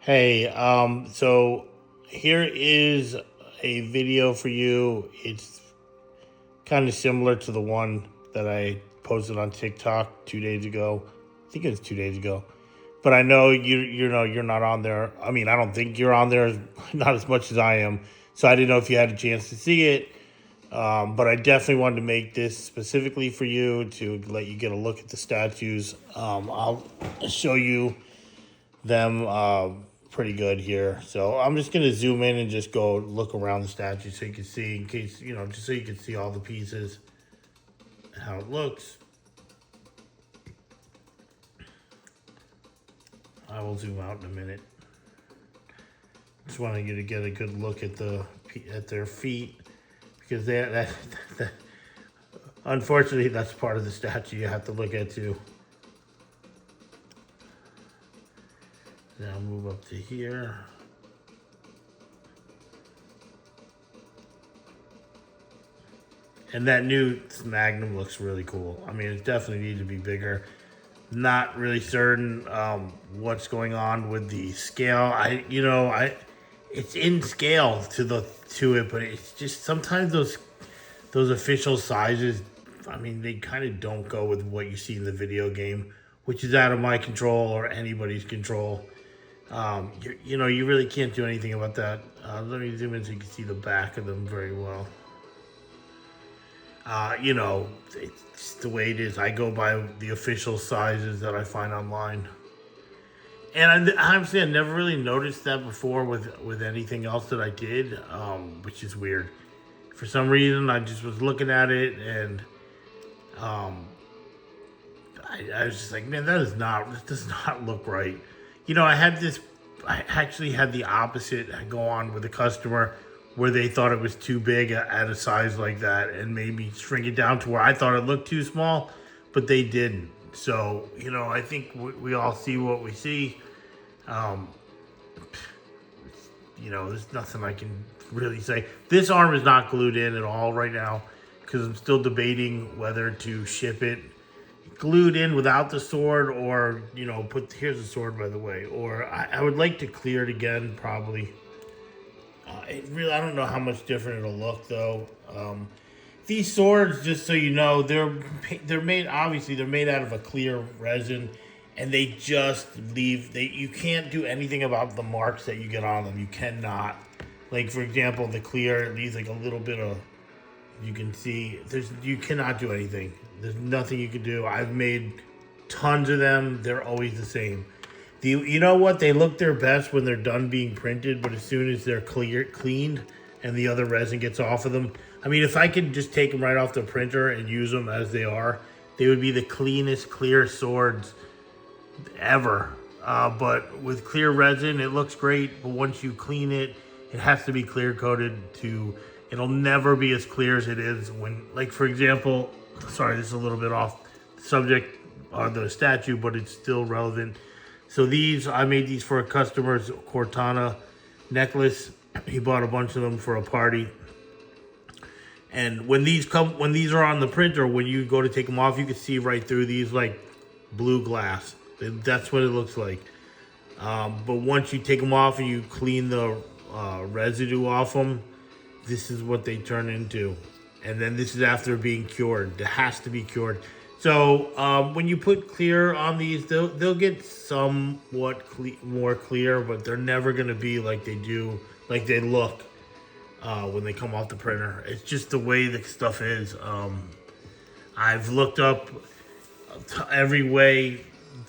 Hey, so here is a video for you. It's kind of similar to the one that I posted on TikTok 2 days ago. I think it was 2 days ago. But I know you're not on there. I mean, I don't think you're on there, not as much as I am. So I didn't know if you had a chance to see it. But I definitely wanted to make this specifically for you to let you get a look at the statues. I'll show you them pretty good here. So I'm just gonna zoom in and just go look around the statue so you can see, in case just so you can see all the pieces and how it looks. I will zoom out in a minute. Just want you to get a good look at their feet because that unfortunately that's part of the statue you have to look at too. Now move up to here. And that new Magnum looks really cool. I mean, it definitely needs to be bigger. Not really certain what's going on with the scale. It's in scale to it, but it's just sometimes those official sizes. I mean, they kind of don't go with what you see in the video game, which is out of my control or anybody's control. You really can't do anything about that. Let me zoom in so you can see the back of them very well. It's just the way it is. I go by the official sizes that I find online. And honestly, I never really noticed that before with anything else that I did, which is weird. For some reason, I just was looking at it and I was just like, man, that does not look right. I actually had the opposite go on with a customer where they thought it was too big at a size like that and made me shrink it down to where I thought it looked too small, but they didn't. So, I think we all see what we see. Um, there's nothing I can really say. This arm is not glued in at all right now because I'm still debating whether to ship it glued in without the sword or, here's the sword, by the way. Or I would like to clear it again, probably. I don't know how much different it'll look though. These swords, just so you know, they're made, obviously they're made out of a clear resin, and they just you can't do anything about the marks that you get on them. You cannot. Like, for example, the clear, it leaves like a little bit of, you can see, you cannot do anything. There's nothing you can do. I've made tons of them. They're always the same. You know what? They look their best when they're done being printed, but as soon as they're cleaned and the other resin gets off of them, I mean, if I could just take them right off the printer and use them as they are, they would be the cleanest clear swords ever. But with clear resin, it looks great, but once you clean it, it has to be clear coated it'll never be as clear as it is when, like, for example, sorry, this is a little bit off subject on the statue, but it's still relevant. So I made these for a customer's Cortana necklace. He bought a bunch of them for a party. And when these are on the printer, when you go to take them off, you can see right through these like blue glass. That's what it looks like. But once you take them off and you clean the residue off them, this is what they turn into. And then this is after being cured. It has to be cured. So when you put clear on these, they'll get somewhat more clear, but they're never going to be like they look when they come off the printer. It's just the way the stuff is. I've looked up every way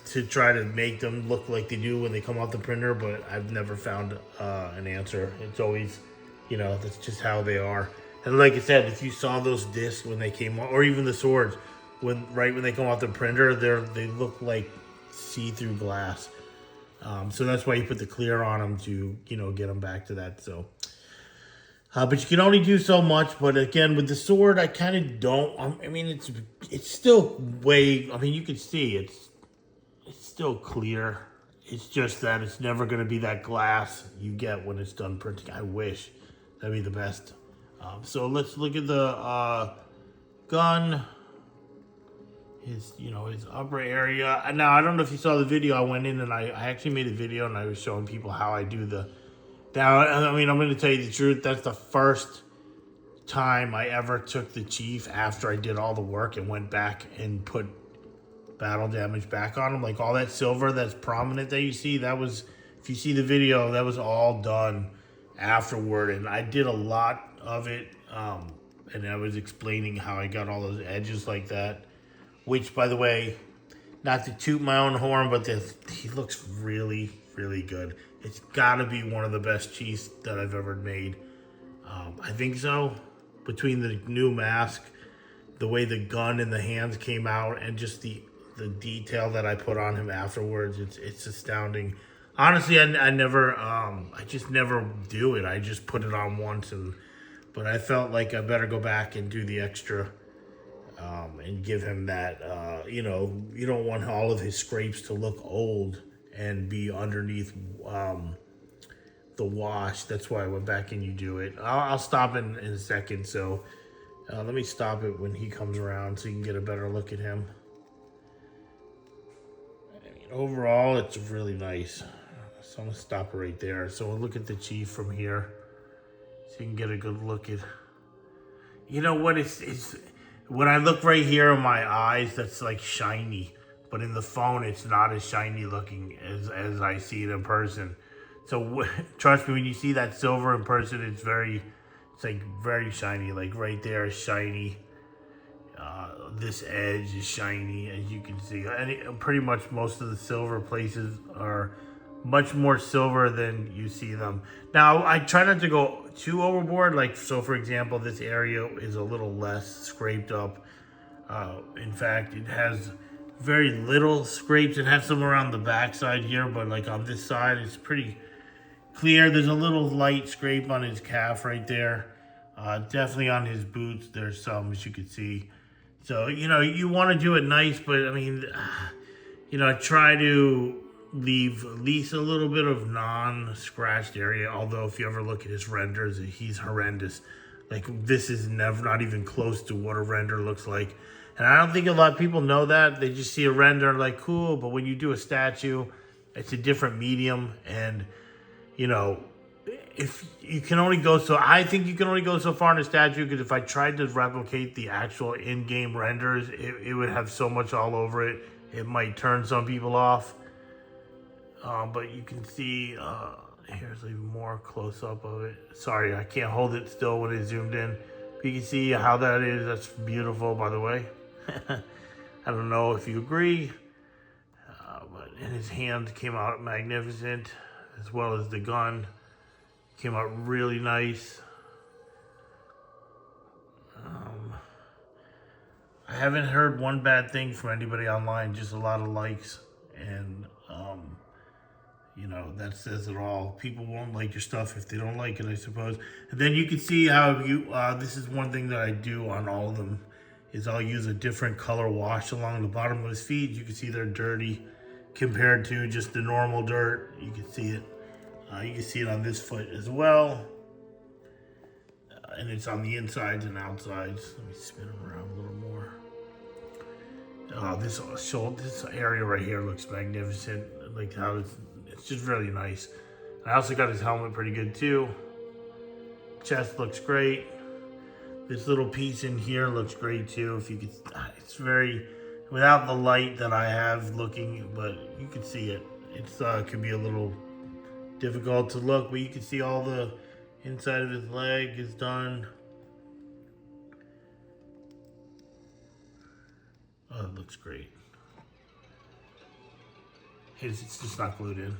to try to make them look like they do when they come off the printer, but I've never found an answer. It's always, that's just how they are. And like I said, if you saw those discs when they came off, or even the swords, when they come off the printer, they look like see-through glass. So that's why you put the clear on them to, get them back to that. So, but you can only do so much. But again, with the sword, I kind of don't. I mean, it's still you can see it's still clear. It's just that it's never going to be that glass you get when it's done printing. I wish that'd be the best. So let's look at the gun. his, his upper area. Now, I don't know if you saw the video. I went in and I actually made a video and I was showing people how I do the. Now, I mean, I'm going to tell you the truth. That's the first time I ever took the Chief after I did all the work and went back and put battle damage back on him. Like all that silver that's prominent that you see, that was, if you see the video, that was all done afterward. And I did a lot of it. And I was explaining how I got all those edges like that. Which, by the way, not to toot my own horn, but he looks really, really good. It's got to be one of the best Chiefs that I've ever made. I think so. Between the new mask, the way the gun and the hands came out, and just the detail that I put on him afterwards, it's astounding. Honestly, I just never do it. I just put it on once, but I felt like I better go back and do the extra. And give him that, you don't want all of his scrapes to look old and be underneath the wash. That's why I went back and you do it. I'll stop in a second. So let me stop it when he comes around so you can get a better look at him. I mean, overall, it's really nice. So I'm going to stop it right there. So we'll look at the Chief from here so you can get a good look at, you know what, it's when I look right here in my eyes, that's like shiny. But in the phone, it's not as shiny looking as I see it in person. So trust me, when you see that silver in person, it's like very shiny. Like right there is shiny. This edge is shiny, as you can see. And pretty much most of the silver places are much more silver than you see them. Now, I try not to go too overboard. Like, so for example, this area is a little less scraped up. In fact, it has very little scrapes. It has some around the backside here, but like on this side, it's pretty clear. There's a little light scrape on his calf right there. Definitely on his boots, there's some, as you can see. So, you want to do it nice, but I mean, I try to leave at least a little bit of non-scratched area. Although if you ever look at his renders, he's horrendous. Like this is not even close to what a render looks like. And I don't think a lot of people know that. They just see a render like cool, but when you do a statue, it's a different medium. And if you can only go I think you can only go so far in a statue, because if I tried to replicate the actual in-game renders, it would have so much all over it. It might turn some people off. But you can see, here's even more close up of it. Sorry, I can't hold it still when it's zoomed in. But you can see how that is. That's beautiful, by the way. I don't know if you agree. And his hand came out magnificent, as well as the gun. Came out really nice. I haven't heard one bad thing from anybody online, just a lot of likes. And, that says it all. People won't like your stuff if they don't like it, I suppose. And then you can see how this is one thing that I do on all of them, is I'll use a different color wash along the bottom of his feet. You can see they're dirty compared to just the normal dirt. You can see it. You can see it on this foot as well. And it's on the insides and outsides. Let me spin them around a little more. This area right here looks magnificent. Like how it's just really nice. I also got his helmet pretty good too. Chest looks great. This little piece in here looks great too. If you could, it's very, without the light that I have looking, but you can see it. It's could be a little difficult to look, but you can see all the inside of his leg is done. Oh, it looks great. It's just not glued in.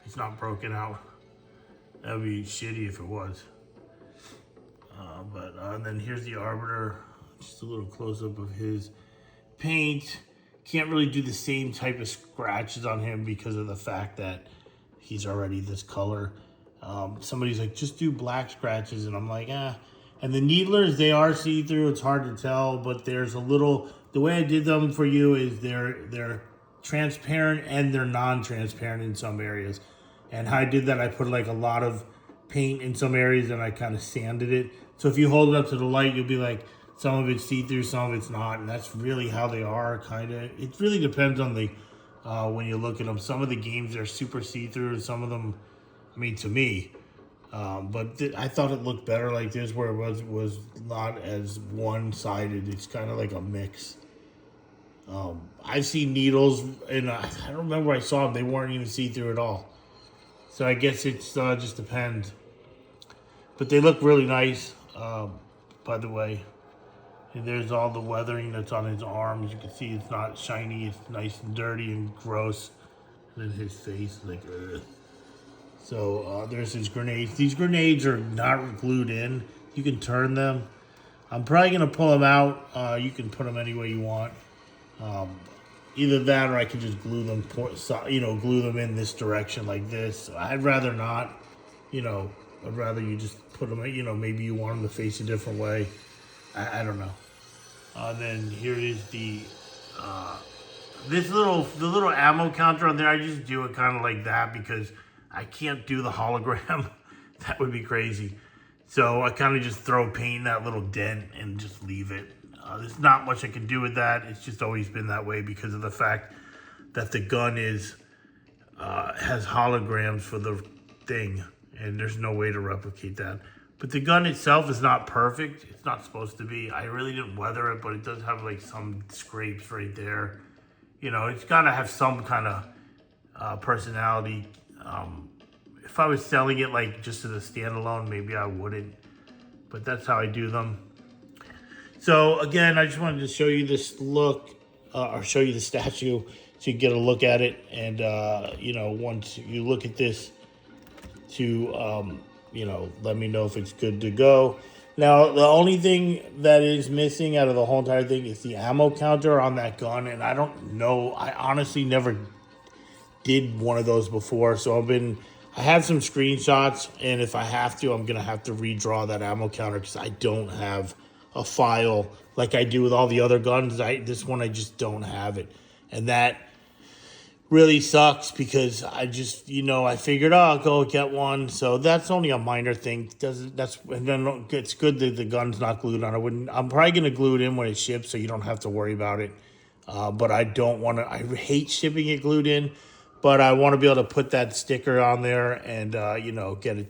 It's not broken out. That would be shitty if it was. And then here's the Arbiter. Just a little close-up of his paint. Can't really do the same type of scratches on him because of the fact that he's already this color. Somebody's like, just do black scratches. And I'm like, And the needlers, they are see-through. It's hard to tell, but there's a little, the way I did them for you is they're transparent and they're non-transparent in some areas. And how I did that, I put like a lot of paint in some areas and I kind of sanded it. So if you hold it up to the light, you'll be like, Some of it's see-through, some of it's not, and that's really how they are, kind of. It really depends on the when you look at them. Some of the games are super see-through, some of them, I mean, to me, but I thought it looked better like this, where it was not as one-sided. It's kind of like a mix. I've seen needles, and I don't remember where I saw them. They weren't even see-through at all. So I guess it's just depends. But they look really nice, by the way. And there's all the weathering that's on his arms. You can see it's not shiny. It's nice and dirty and gross. And then his face, like, ugh. So there's his grenades. These grenades are not glued in. You can turn them. I'm probably going to pull them out. You can put them any way you want. Either that, or I can just glue them, glue them in this direction like this. I'd rather not, I'd rather you just put them, maybe you want them to face a different way. I don't know. Then here is the little ammo counter on there. I just do it kind of like that because I can't do the hologram. That would be crazy. So I kind of just throw paint in that little dent and just leave it. There's not much I can do with that. It's just always been that way because of the fact that the gun has holograms for the thing, and there's no way to replicate that. But the gun itself is not perfect. It's not supposed to be. I really didn't weather it, but it does have like some scrapes right there. It's got to have some kind of personality. If I was selling it like just as a standalone, maybe I wouldn't. But that's how I do them. So again, I just wanted to show you this look, or show you the statue so you get a look at it. And, once you look at this to, let me know if it's good to go. Now, the only thing that is missing out of the whole entire thing is the ammo counter on that gun. And I don't know, I honestly never did one of those before. So I have some screenshots, and if I have to, I'm going to have to redraw that ammo counter because I don't have a file like I do with all the other guns. This one, I just don't have it. And that really sucks because I just, I figured, I'll go get one. So that's only a minor thing. And then it's good that the gun's not glued on. I'm probably going to glue it in when it ships so you don't have to worry about it. But I don't want to, I hate shipping it glued in, but I want to be able to put that sticker on there and, get it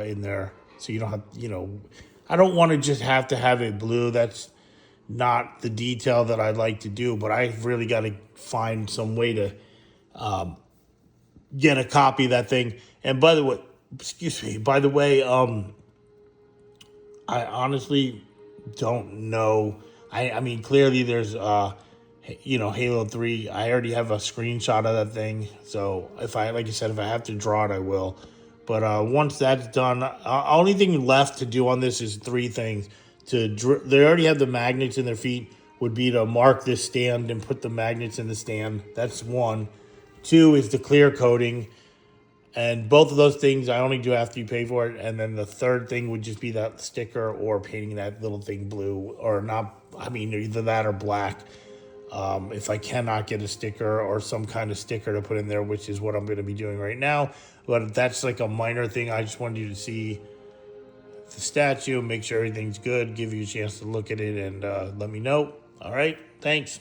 in there. So you don't have, I don't want to just have to have it blue. That's not the detail that I'd like to do, but I've really got to find some way to get a copy of that thing. And by the way, I honestly don't know. I mean, clearly there's, Halo 3. I already have a screenshot of that thing. So if I have to draw it, I will. But once that's done, only thing left to do on this is three things. They already have the magnets in their feet. Would be to mark this stand and put the magnets in the stand. That's one. Two is the clear coating. And both of those things I only do after you pay for it. And then the third thing would just be that sticker or painting that little thing blue. Or not, either that or black. If I cannot get a sticker or some kind of sticker to put in there, which is what I'm going to be doing right now. But that's like a minor thing. I just wanted you to see the statue, make sure everything's good, give you a chance to look at it, and let me know. All right, thanks.